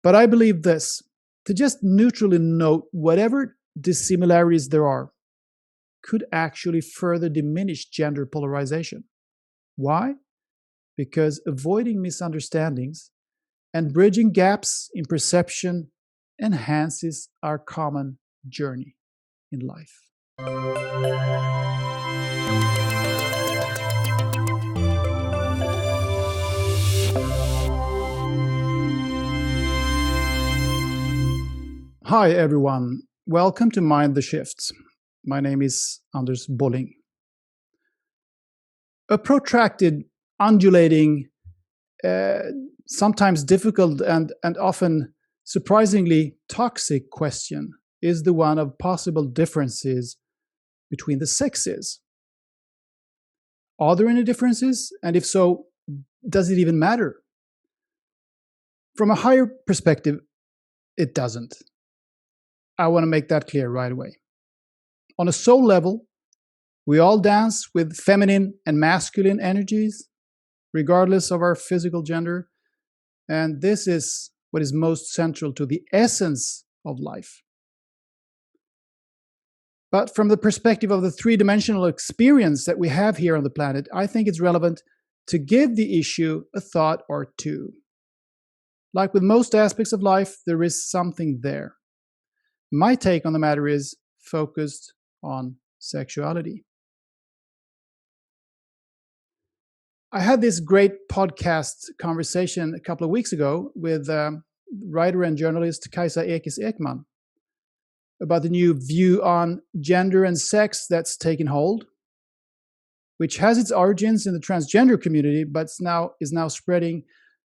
But I believe this, to just neutrally note whatever dissimilarities there are could actually further diminish gender polarization. Why? Because avoiding misunderstandings and bridging gaps in perception enhances our common journey in life. Hi everyone, welcome to Mind the Shifts. My name is Anders Bolling. A protracted, undulating, sometimes difficult and often surprisingly toxic question is the one of possible differences between the sexes. Are there any differences? And if so, does it even matter? From a higher perspective, it doesn't. I want to make that clear right away. On a soul level, we all dance with feminine and masculine energies, regardless of our physical gender. And this is what is most central to the essence of life. But from the perspective of the three-dimensional experience that we have here on the planet, I think it's relevant to give the issue a thought or two. Like with most aspects of life, there is something there. My take on the matter is focused on sexuality. I had this great podcast conversation a couple of weeks ago with writer and journalist Kajsa Ekman about the new view on gender and sex that's taken hold, which has its origins in the transgender community, but is now spreading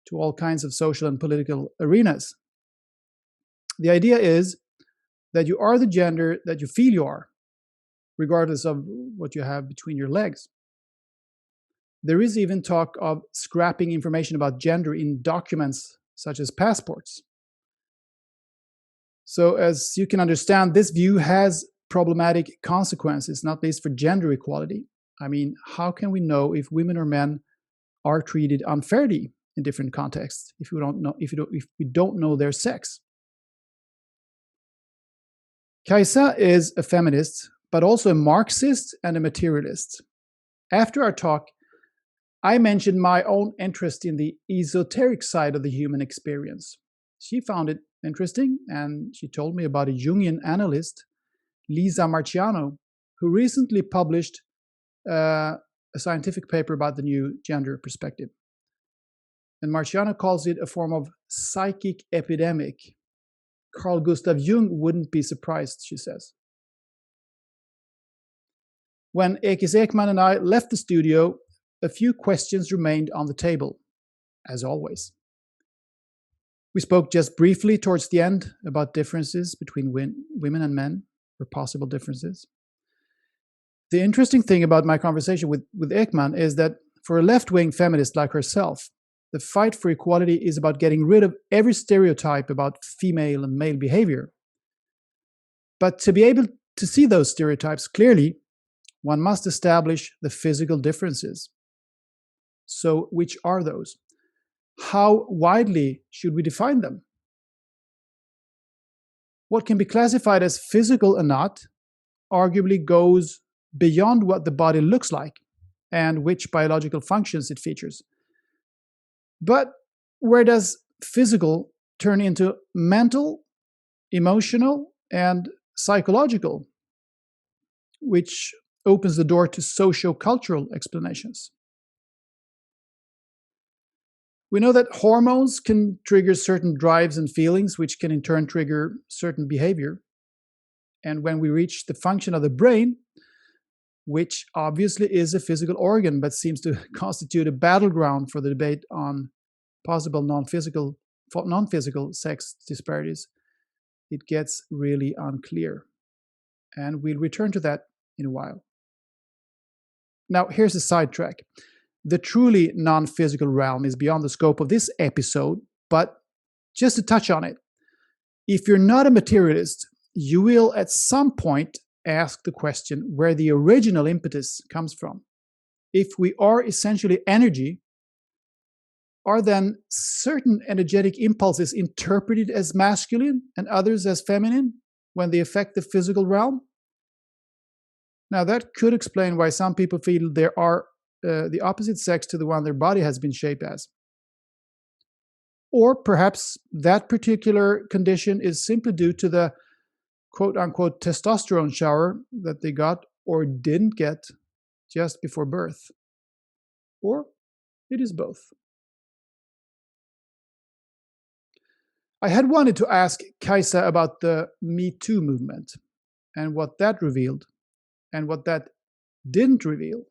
to all kinds of social and political arenas. The idea is that you are the gender that you feel you are, regardless of what you have between your legs. There is even talk of scrapping information about gender in documents such as passports. So as you can understand, this view has problematic consequences, not least for gender equality. I mean, how can we know if women or men are treated unfairly in different contexts if we don't know their sex? Kajsa is a feminist, but also a Marxist and a materialist. After our talk, I mentioned my own interest in the esoteric side of the human experience. She found it interesting, and she told me about a Jungian analyst, Lisa Marchiano, who recently published a scientific paper about the new gender perspective. And Marchiano calls it a form of psychic epidemic. Carl Gustav Jung wouldn't be surprised, she says. When Ekman and I left the studio, a few questions remained on the table, as always. We spoke just briefly towards the end about differences between women and men, or possible differences. The interesting thing about my conversation with Ekman is that for a left-wing feminist like herself, the fight for equality is about getting rid of every stereotype about female and male behavior. But to be able to see those stereotypes clearly, one must establish the physical differences. So which are those? How widely should we define them? What can be classified as physical and not arguably goes beyond what the body looks like and which biological functions it features. But where does physical turn into mental, emotional, and psychological, which opens the door to socio-cultural explanations? We know that hormones can trigger certain drives and feelings, which can in turn trigger certain behavior. And when we reach the function of the brain, which obviously is a physical organ, but seems to constitute a battleground for the debate on possible non-physical sex disparities, it gets really unclear. And we'll return to that in a while. Now, here's a sidetrack. The truly non-physical realm is beyond the scope of this episode, but just to touch on it, if you're not a materialist, you will at some point ask the question where the original impetus comes from. If we are essentially energy, Are then certain energetic impulses interpreted as masculine and others as feminine when they affect the physical realm? Now, that could explain why some people feel they are the opposite sex to the one their body has been shaped as. Or perhaps that particular condition is simply due to the quote unquote testosterone shower that they got or didn't get just before birth. Or it is both. I had wanted to ask Kaisa about the Me Too movement and what that revealed and what that didn't reveal.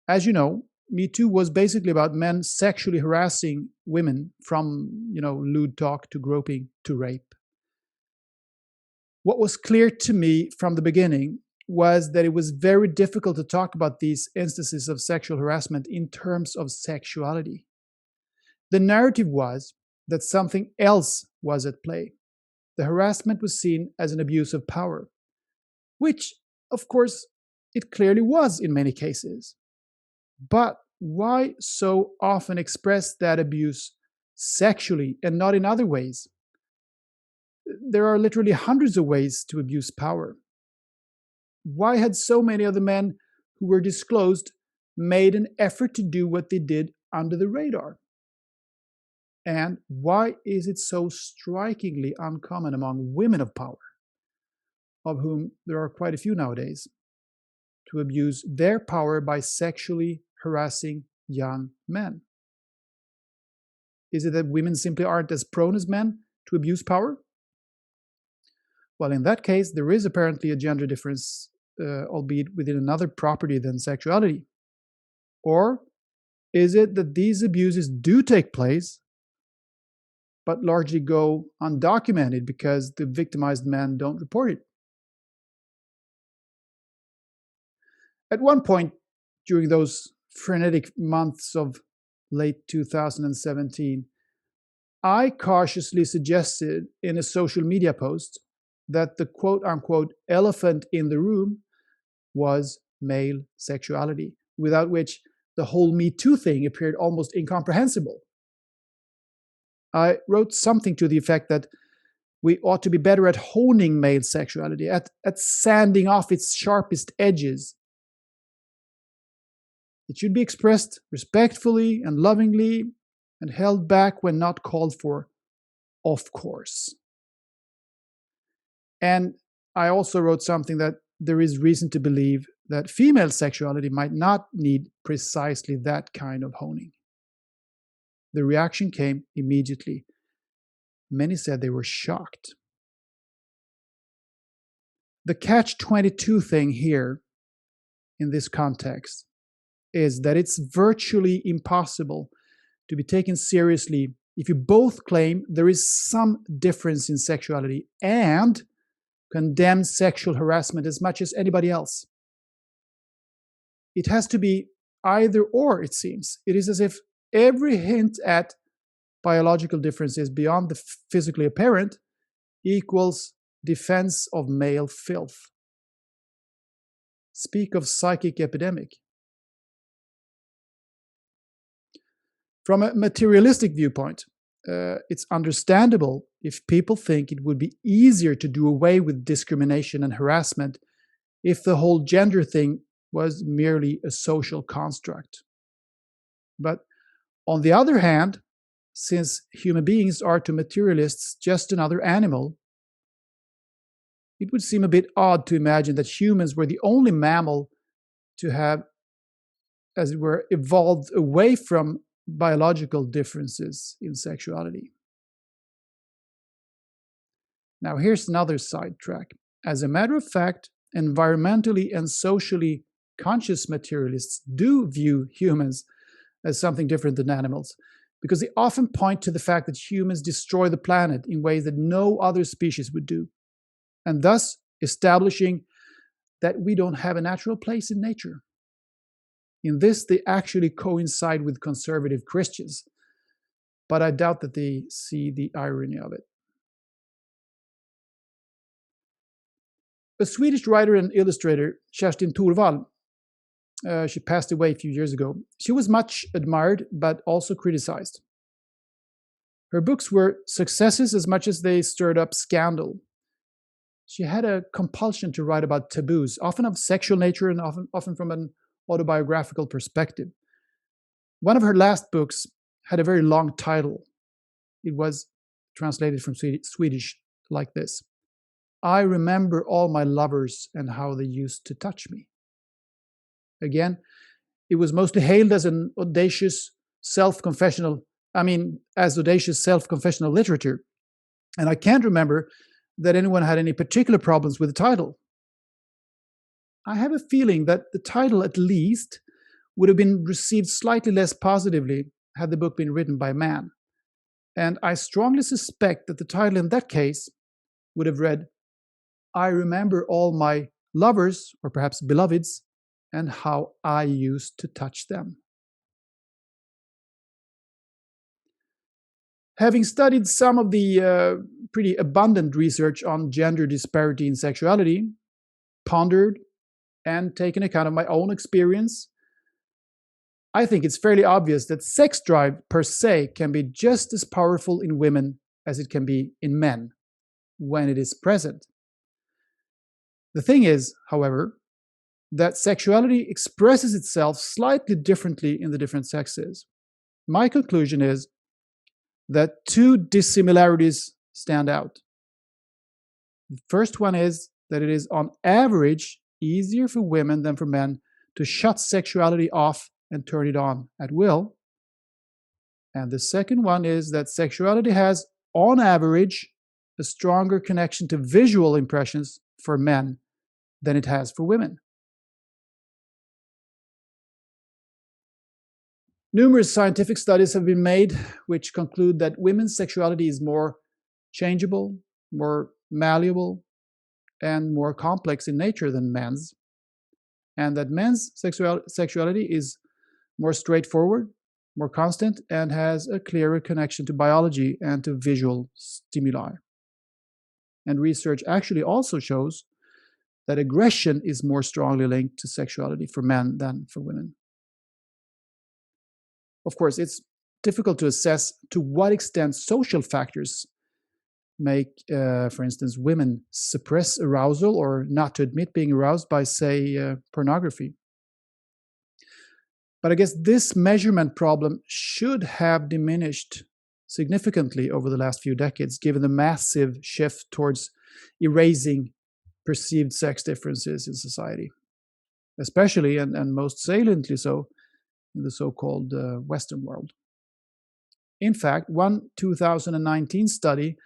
As you know, Me Too was basically about men sexually harassing women from, lewd talk to groping to rape. What was clear to me from the beginning was that it was very difficult to talk about these instances of sexual harassment in terms of sexuality. The narrative was that something else was at play. The harassment was seen as an abuse of power, which, of course, it clearly was in many cases. But why so often express that abuse sexually and not in other ways? There are literally hundreds of ways to abuse power. Why had so many of the men who were disclosed made an effort to do what they did under the radar? And why is it so strikingly uncommon among women of power, of whom there are quite a few nowadays, to abuse their power by sexually harassing young men? Is it that women simply aren't as prone as men to abuse power? Well, in that case, there is apparently a gender difference, albeit within another property than sexuality. Or is it that these abuses do take place, but largely go undocumented because the victimized men don't report it? At one point during those frenetic months of late 2017, I cautiously suggested in a social media post that the quote-unquote elephant in the room was male sexuality, without which the whole Me Too thing appeared almost incomprehensible. I wrote something to the effect that we ought to be better at honing male sexuality, at sanding off its sharpest edges. It should be expressed respectfully and lovingly and held back when not called for, of course. And I also wrote something that there is reason to believe that female sexuality might not need precisely that kind of honing. The reaction came immediately. Many said they were shocked. The catch-22 thing here, in this context, is that it's virtually impossible to be taken seriously if you both claim there is some difference in sexuality and condemn sexual harassment as much as anybody else. It has to be either or, it seems. It is as if every hint at biological differences beyond the physically apparent equals defense of male filth. Speak of psychic epidemic. From a materialistic viewpoint, it's understandable if people think it would be easier to do away with discrimination and harassment if the whole gender thing was merely a social construct. But on the other hand, since human beings are to materialists just another animal, it would seem a bit odd to imagine that humans were the only mammal to have, as it were, evolved away from biological differences in sexuality. Now, here's another sidetrack. As a matter of fact, environmentally and socially conscious materialists do view humans as something different than animals, because they often point to the fact that humans destroy the planet in ways that no other species would do, and thus establishing that we don't have a natural place in nature. In this, they actually coincide with conservative Christians, but I doubt that they see the irony of it. A Swedish writer and illustrator, Kerstin Thorvall, She passed away a few years ago. She was much admired, but also criticized. Her books were successes as much as they stirred up scandal. She had a compulsion to write about taboos, often of sexual nature and often from an autobiographical perspective. One of her last books had a very long title. It was translated from Swedish like this: I remember all my lovers and how they used to touch me. Again, it was mostly hailed as an audacious self-confessional, as audacious self-confessional literature. And I can't remember that anyone had any particular problems with the title. I have a feeling that the title, at least, would have been received slightly less positively had the book been written by a man. And I strongly suspect that the title in that case would have read, I remember all my lovers, or perhaps beloveds, and how I used to touch them. Having studied some of the pretty abundant research on gender disparity in sexuality, pondered and taken account of my own experience, I think it's fairly obvious that sex drive per se can be just as powerful in women as it can be in men when it is present. The thing is, however, that sexuality expresses itself slightly differently in the different sexes. My conclusion is that two dissimilarities stand out. The first one is that it is on average easier for women than for men to shut sexuality off and turn it on at will. And the second one is that sexuality has, on average, a stronger connection to visual impressions for men than it has for women. Numerous scientific studies have been made which conclude that women's sexuality is more changeable, more malleable, and more complex in nature than men's, and that men's sexuality is more straightforward, more constant, and has a clearer connection to biology and to visual stimuli. And research actually also shows that aggression is more strongly linked to sexuality for men than for women. Of course, it's difficult to assess to what extent social factors make, for instance, women suppress arousal or not to admit being aroused by, say, pornography. But I guess this measurement problem should have diminished significantly over the last few decades, given the massive shift towards erasing perceived sex differences in society, especially and most saliently so in the so-called Western world. In fact, one 2019 study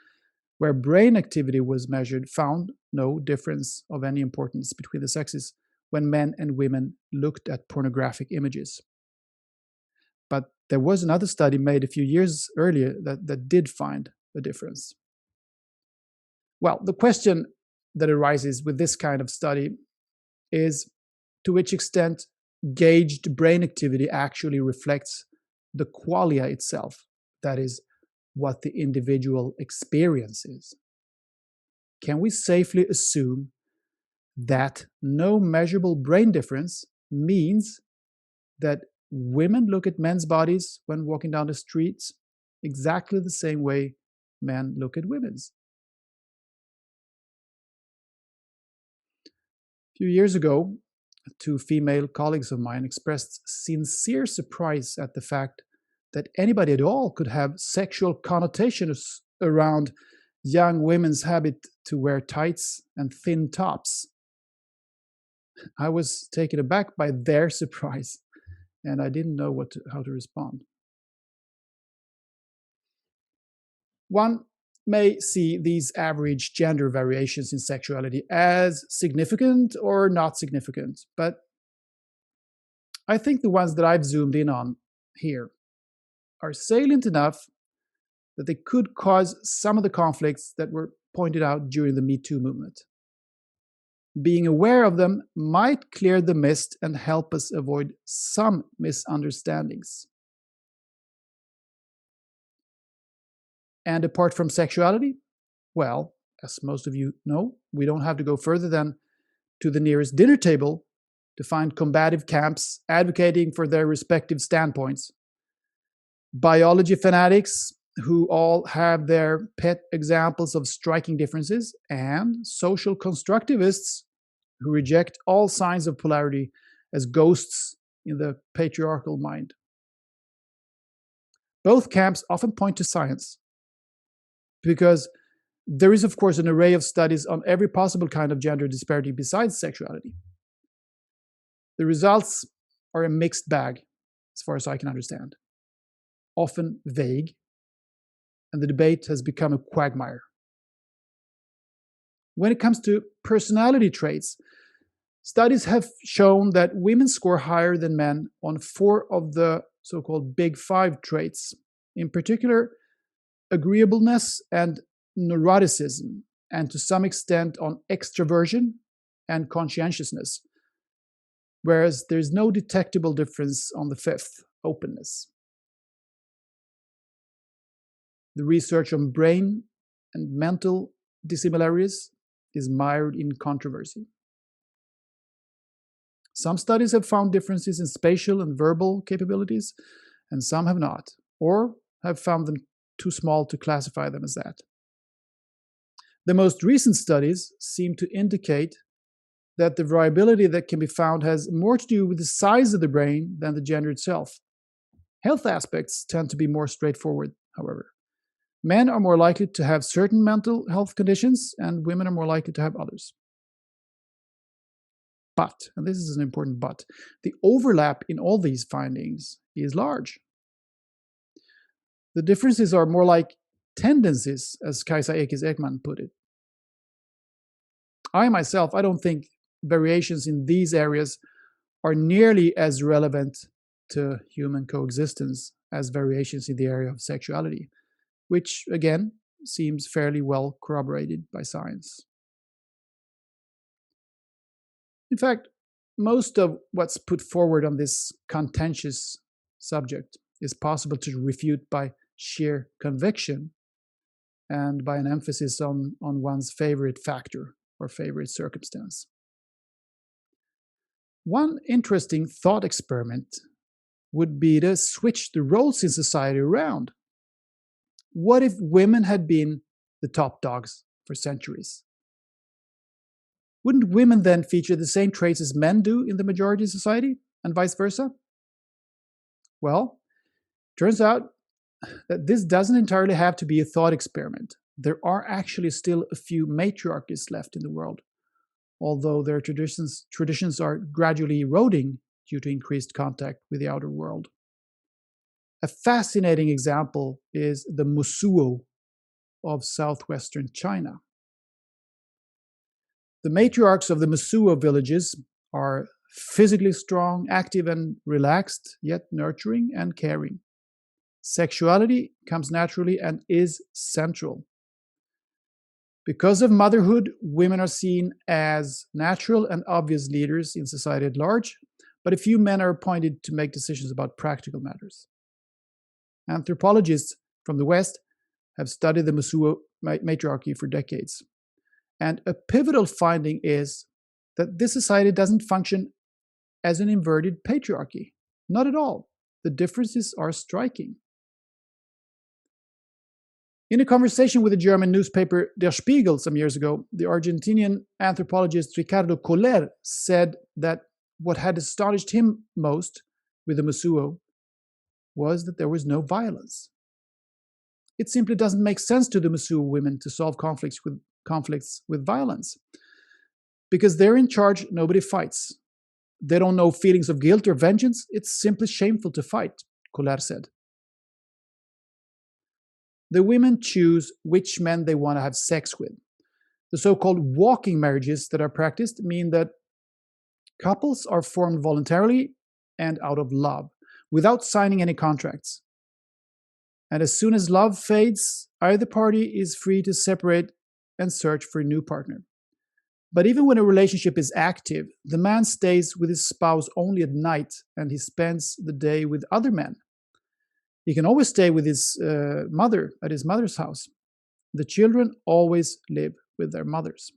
where brain activity was measured found no difference of any importance between the sexes when men and women looked at pornographic images. But there was another study made a few years earlier that did find a difference. Well, the question that arises with this kind of study is to which extent gauged brain activity actually reflects the qualia itself, that is, what the individual experiences. Can we safely assume that no measurable brain difference means that women look at men's bodies when walking down the streets exactly the same way men look at women's? A few years ago, two female colleagues of mine expressed sincere surprise at the fact that anybody at all could have sexual connotations around young women's habit to wear tights and thin tops. I was taken aback by their surprise, and I didn't know how to respond. One may see these average gender variations in sexuality as significant or not significant, but I think the ones that I've zoomed in on here are salient enough that they could cause some of the conflicts that were pointed out during the Me Too movement. Being aware of them might clear the mist and help us avoid some misunderstandings. And apart from sexuality, well, as most of you know, we don't have to go further than to the nearest dinner table to find combative camps advocating for their respective standpoints, biology fanatics who all have their pet examples of striking differences, and social constructivists who reject all signs of polarity as ghosts in the patriarchal mind. Both camps often point to science, because there is, of course, an array of studies on every possible kind of gender disparity besides sexuality. The results are a mixed bag, as far as I can understand, often vague, and the debate has become a quagmire. When it comes to personality traits, studies have shown that women score higher than men on 4 of the so-called big 5 traits, in particular, agreeableness and neuroticism, and to some extent on extroversion and conscientiousness, whereas there's no detectable difference on the 5th, openness. The research on brain and mental dissimilarities is mired in controversy. Some studies have found differences in spatial and verbal capabilities, and some have not, or have found them too small to classify them as that. The most recent studies seem to indicate that the variability that can be found has more to do with the size of the brain than the gender itself. Health aspects tend to be more straightforward, however. Men are more likely to have certain mental health conditions, and women are more likely to have others. But, and this is an important but, the overlap in all these findings is large. The differences are more like tendencies, as Kajsa Ekis-Ekman put it. I myself, I don't think variations in these areas are nearly as relevant to human coexistence as variations in the area of sexuality, which, again, seems fairly well corroborated by science. In fact, most of what's put forward on this contentious subject is possible to refute by sheer conviction and by an emphasis on one's favorite factor or favorite circumstance. One interesting thought experiment would be to switch the roles in society around. What if women had been the top dogs for centuries? Wouldn't women then feature the same traits as men do in the majority society, and vice versa? Well, turns out that this doesn't entirely have to be a thought experiment. There are actually still a few matriarchies left in the world, although their traditions are gradually eroding due to increased contact with the outer world. A fascinating example is the Mosuo of southwestern China. The matriarchs of the Mosuo villages are physically strong, active and relaxed, yet nurturing and caring. Sexuality comes naturally and is central. Because of motherhood, women are seen as natural and obvious leaders in society at large, but a few men are appointed to make decisions about practical matters. Anthropologists from the West have studied the Mosuo matriarchy for decades. And a pivotal finding is that this society doesn't function as an inverted patriarchy. Not at all. The differences are striking. In a conversation with the German newspaper Der Spiegel some years ago, the Argentinian anthropologist Ricardo Koller said that what had astonished him most with the Mosuo was that there was no violence. It simply doesn't make sense to the Mosuo women to solve conflicts with violence. Because they're in charge, nobody fights. They don't know feelings of guilt or vengeance. It's simply shameful to fight, Koller said. The women choose which men they want to have sex with. The so-called walking marriages that are practiced mean that couples are formed voluntarily and out of love, without signing any contracts. And as soon as love fades, either party is free to separate and search for a new partner. But even when a relationship is active, the man stays with his spouse only at night and he spends the day with other men. He can always stay with his mother at his mother's house. The children always live with their mothers.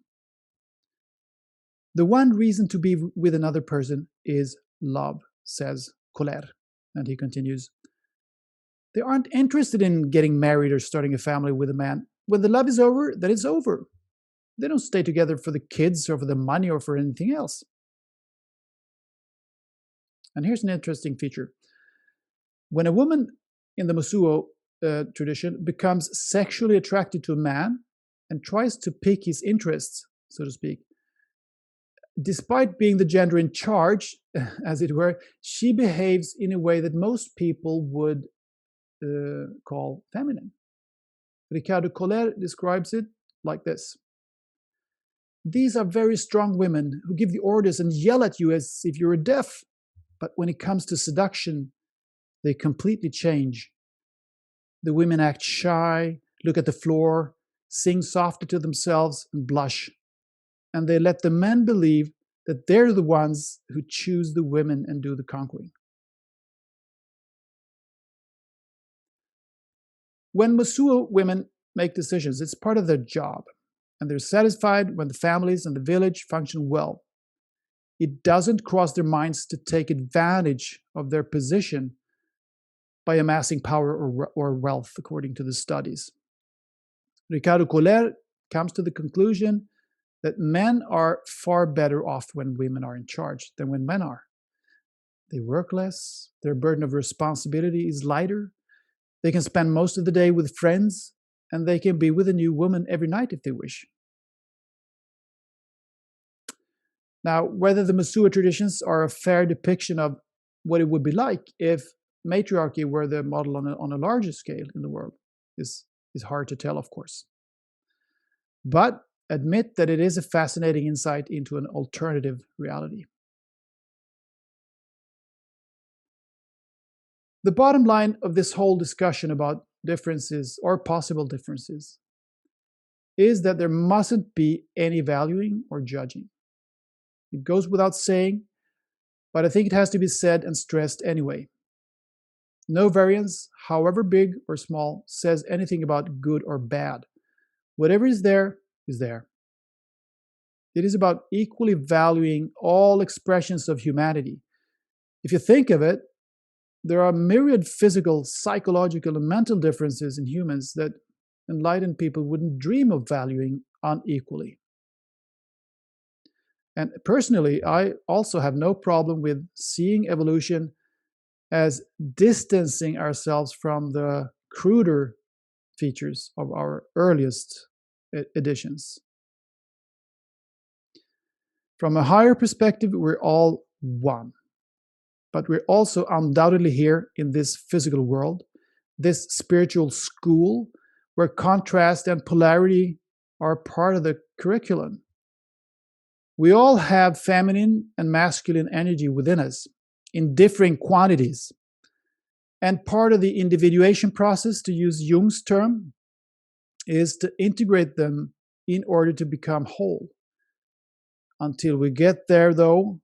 The one reason to be with another person is love, says Colère. And he continues, they aren't interested in getting married or starting a family with a man. When the love is over, then it's over. They don't stay together for the kids or for the money or for anything else. And here's an interesting feature. When a woman in the Mosuo tradition becomes sexually attracted to a man and tries to pique his interests, so to speak, despite being the gender in charge, as it were, she behaves in a way that most people would call feminine. Ricardo Colère describes it like this. These are very strong women who give the orders and yell at you as if you're deaf. But when it comes to seduction, they completely change. The women act shy, look at the floor, sing softly to themselves, and blush. And they let the men believe that they're the ones who choose the women and do the conquering. When Mosuo women make decisions, it's part of their job, and they're satisfied when the families and the village function well. It doesn't cross their minds to take advantage of their position by amassing power or wealth, according to the studies. Ricardo Colère comes to the conclusion that men are far better off when women are in charge than when men are. They work less, their burden of responsibility is lighter, they can spend most of the day with friends, and they can be with a new woman every night if they wish. Now, whether the Mosuo traditions are a fair depiction of what it would be like if matriarchy were the model on a larger scale in the world is hard to tell, of course. But admit that it is a fascinating insight into an alternative reality. The bottom line of this whole discussion about differences or possible differences is that there mustn't be any valuing or judging. It goes without saying, but I think it has to be said and stressed anyway. No variance, however big or small, says anything about good or bad. Whatever is there is there. It is about equally valuing all expressions of humanity. If you think of it, there are myriad physical, psychological, and mental differences in humans that enlightened people wouldn't dream of valuing unequally. And personally, I also have no problem with seeing evolution as distancing ourselves from the cruder features of our earliest editions. From a higher perspective, we're all one. But we're also undoubtedly here in this physical world, this spiritual school, where contrast and polarity are part of the curriculum. We all have feminine and masculine energy within us in differing quantities. And part of the individuation process, to use Jung's term, is to integrate them in order to become whole. Until we get there, though,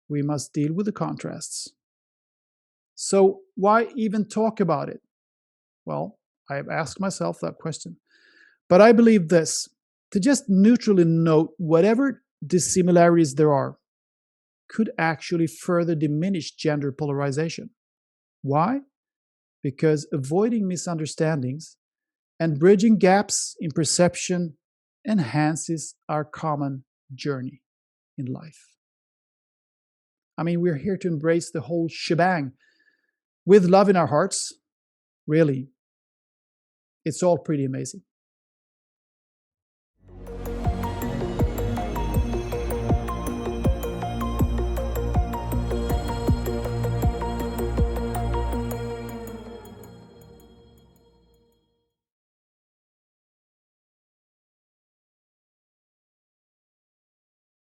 we must deal with the contrasts. So why even talk about it? Well, I have asked myself that question. But I believe this, to just neutrally note whatever dissimilarities there are could actually further diminish gender polarization. Why? Because avoiding misunderstandings and bridging gaps in perception enhances our common journey in life. I mean, we're here to embrace the whole shebang with love in our hearts. Really, it's all pretty amazing.